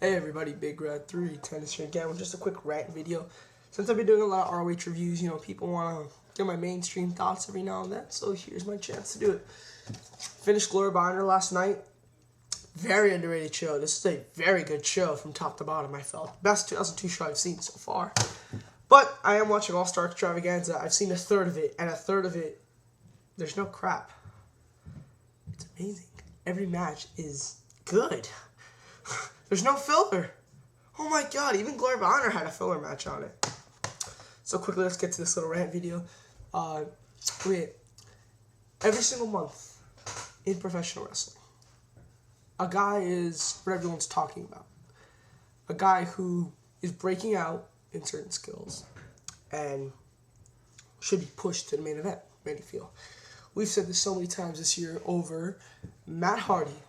Hey everybody, Big Red 3 Tennis here again with just a quick rant video. Since I've been doing a lot of ROH reviews, people want to get my mainstream thoughts every now and then, so here's my chance to do it. Finished Glory by Honor last night. Very underrated show. This is a very good show from top to bottom, I felt. Best 2002 show I've seen so far. But I am watching All-Star Extravaganza. I've seen a third of it, and a third of it, there's no crap. It's amazing. Every match is good. There's no filler. Oh my god, even Glory by Honor had a filler match on it. So quickly, let's get to this little rant video. Every single month in professional wrestling, a guy is what everyone's talking about. A guy who is breaking out in certain skills and should be pushed to the main event, many feel. We've said this so many times this year over Matt Hardy,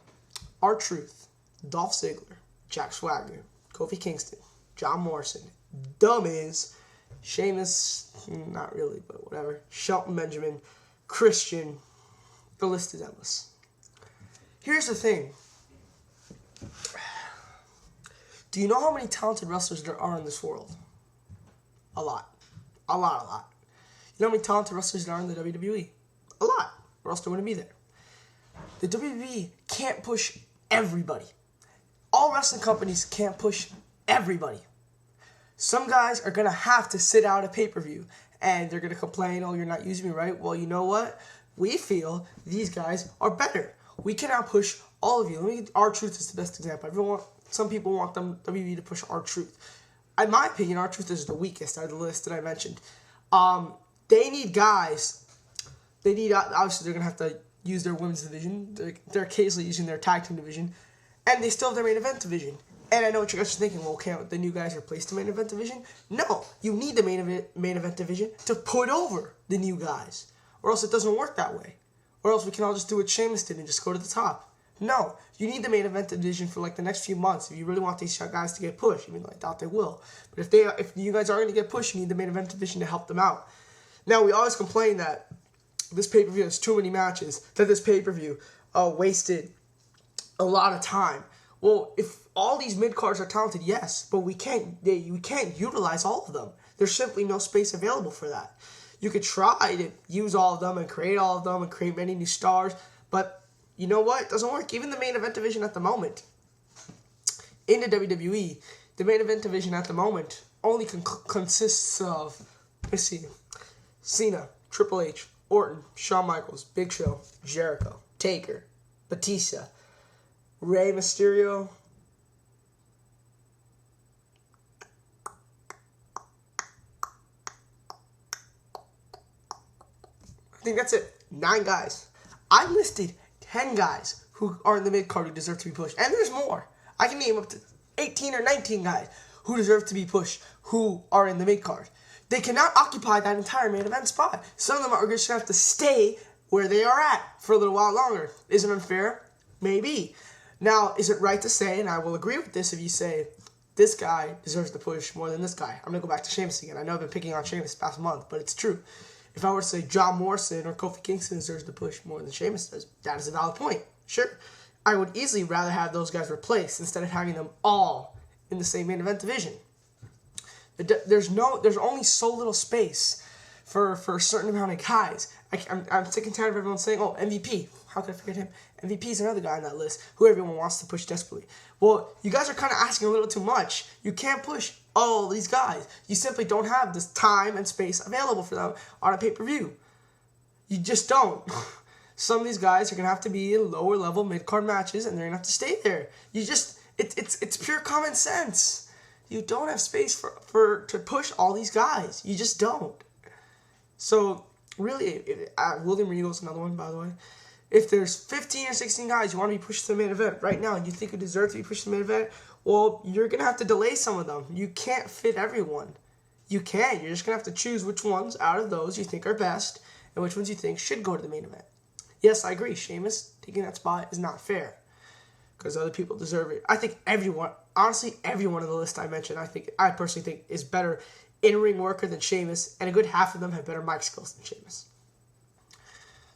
R-Truth, Dolph Ziggler, Jack Swagger, Kofi Kingston, John Morrison, The Miz, Sheamus, not really, but whatever, Shelton Benjamin, Christian, the list is endless. Here's the thing. Do you know how many talented wrestlers there are in this world? A lot. A lot. You know how many talented wrestlers there are in the WWE? A lot. Or else they wouldn't be there. The WWE can't push everybody. All wrestling companies can't push everybody. Some guys are going to have to sit out a pay-per-view, and they're going to complain, oh, you're not using me right. Well, you know what? We feel these guys are better. We cannot push all of you. R-Truth is the best example. Some people want WWE to push R-Truth. In my opinion, R-Truth is the weakest out of the list that I mentioned. They need guys. Obviously, they're going to have to use their women's division. They're occasionally using their tag team division. And they still have their main event division. And I know what you guys are thinking. Well, can't the new guys replace the main event division? No. You need the main event division to put over the new guys. Or else it doesn't work that way. Or else we can all just do what Sheamus did and just go to the top. No. You need the main event division for like the next few months if you really want these guys to get pushed. I doubt they will. But if you guys are going to get pushed, you need the main event division to help them out. Now, we always complain that this pay-per-view has too many matches, that this pay-per-view wasted a lot of time. Well, if all these mid-cards are talented, yes, but we can't utilize all of them. There's simply no space available for that. You could try to use all of them and create all of them and create many new stars, but you know what? It doesn't work. Even the main event division at the moment, in the WWE, the main event division at the moment only consists of, let's see, Cena, Triple H, Orton, Shawn Michaels, Big Show, Jericho, Taker, Batista, Rey Mysterio, I think that's it. 9 guys. I listed 10 guys who are in the mid-card who deserve to be pushed. And there's more. I can name up to 18 or 19 guys who deserve to be pushed who are in the mid-card. They cannot occupy that entire main event spot. Some of them are just going to have to stay where they are at for a little while longer. Is it unfair? Maybe. Now, is it right to say, and I will agree with this if you say, this guy deserves to push more than this guy. I'm going to go back to Sheamus again. I know I've been picking on Sheamus past month, but it's true. If I were to say John Morrison or Kofi Kingston deserves to push more than Sheamus does, that is a valid point. Sure. I would easily rather have those guys replaced instead of having them all in the same main event division. There's only so little space for a certain amount of guys. I'm sick and tired of everyone saying, oh, MVP. How could I forget him? MVP is another guy on that list who everyone wants to push desperately. Well, you guys are kind of asking a little too much. You can't push all these guys. You simply don't have this time and space available for them on a pay-per-view. You just don't. Some of these guys are going to have to be in lower level mid-card matches and they're going to have to stay there. It's pure common sense. You don't have space to push all these guys. You just don't. So, really, William Regal's another one, by the way. If there's 15 or 16 guys you want to be pushed to the main event right now and you think you deserve to be pushed to the main event, well, you're going to have to delay some of them. You can't fit everyone. You can't. You're just going to have to choose which ones out of those you think are best and which ones you think should go to the main event. Yes, I agree. Sheamus taking that spot is not fair because other people deserve it. I think everyone, honestly, everyone on the list I mentioned, I personally think is better in-ring worker than Sheamus, and a good half of them have better mic skills than Sheamus.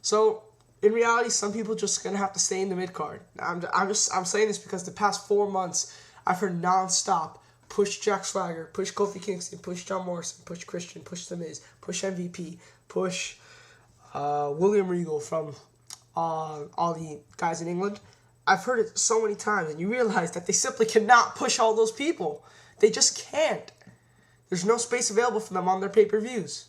So, in reality, some people just gonna have to stay in the mid card. I'm saying this because the past 4 months, I've heard nonstop push Jack Swagger, push Kofi Kingston, push John Morrison, push Christian, push The Miz, push MVP, push William Regal from all the guys in England. I've heard it so many times, and you realize that they simply cannot push all those people. They just can't. There's no space available for them on their pay-per-views.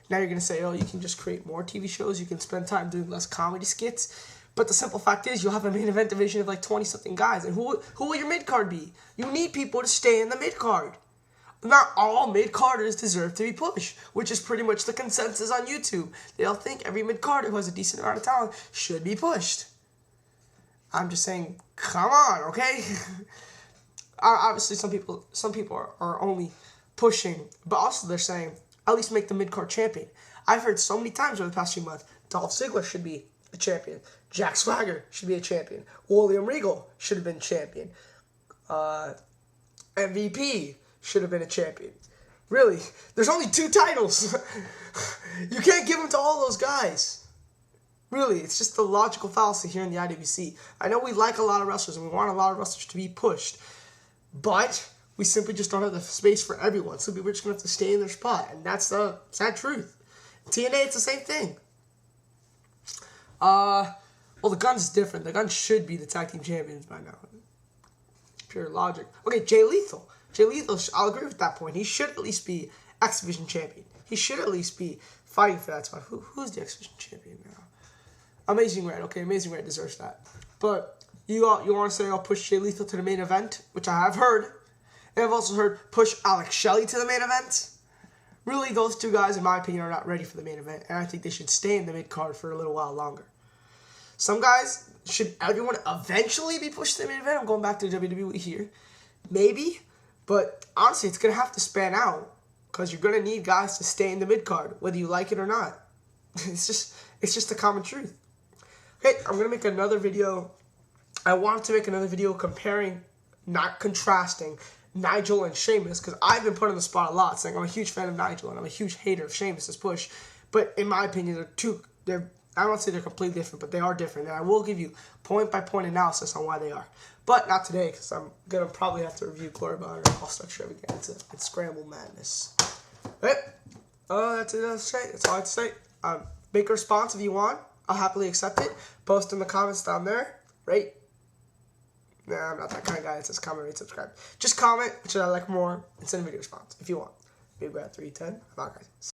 Now you're going to say, oh, you can just create more TV shows, you can spend time doing less comedy skits. But the simple fact is, you'll have a main event division of like 20-something guys. And who will your mid-card be? You need people to stay in the mid-card. Not all mid-carders deserve to be pushed, which is pretty much the consensus on YouTube. They all think every mid-carder who has a decent amount of talent should be pushed. I'm just saying, come on, okay? Obviously, some people are only pushing, but also they're saying, at least make the mid-card champion. I've heard so many times over the past few months, Dolph Ziggler should be a champion. Jack Swagger should be a champion. William Regal should have been champion. MVP should have been a champion. Really, there's only 2 titles. You can't give them to all those guys. Really, it's just a logical fallacy here in the IWC. I know we like a lot of wrestlers and we want a lot of wrestlers to be pushed, but we simply just don't have the space for everyone. So we're just going to have to stay in their spot, and that's the sad truth. In TNA, it's the same thing. Well, the Guns is different. The Guns should be the tag team champions by now. Pure logic. Okay, Jay Lethal. Jay Lethal, I'll agree with that point. He should at least be X Division champion. He should at least be fighting for that spot. Who's the X Division champion now? Amazing Red. Okay, Amazing Red deserves that. But you want to say I'll push Jay Lethal to the main event, which I have heard. And I've also heard push Alex Shelley to the main event. Really, those 2 guys, in my opinion, are not ready for the main event. And I think they should stay in the mid-card for a little while longer. Some guys, should everyone eventually be pushed to the main event? I'm going back to WWE here. Maybe. But honestly, it's going to have to span out. Because you're going to need guys to stay in the mid-card, whether you like it or not. It's just a common truth. Okay, I'm going to make another video. I wanted to make another video comparing, not contrasting, Nigel and Sheamus, because I've been put on the spot a lot, saying I'm a huge fan of Nigel and I'm a huge hater of Sheamus' push. But in my opinion, I don't say they're completely different, but they are different. And I will give you point-by-point analysis on why they are. But not today, because I'm going to probably have to review Glory Bound or All-Star Extravaganza. It's Scramble Madness. Okay, that's it. That's all I have to say. Make a response if you want. I'll happily accept it. Post in the comments down there. Rate. Nah, I'm not that kind of guy that says comment, rate, subscribe. Just comment, which I like more, and send a video response if you want. Big Brad 310. I'm out, guys.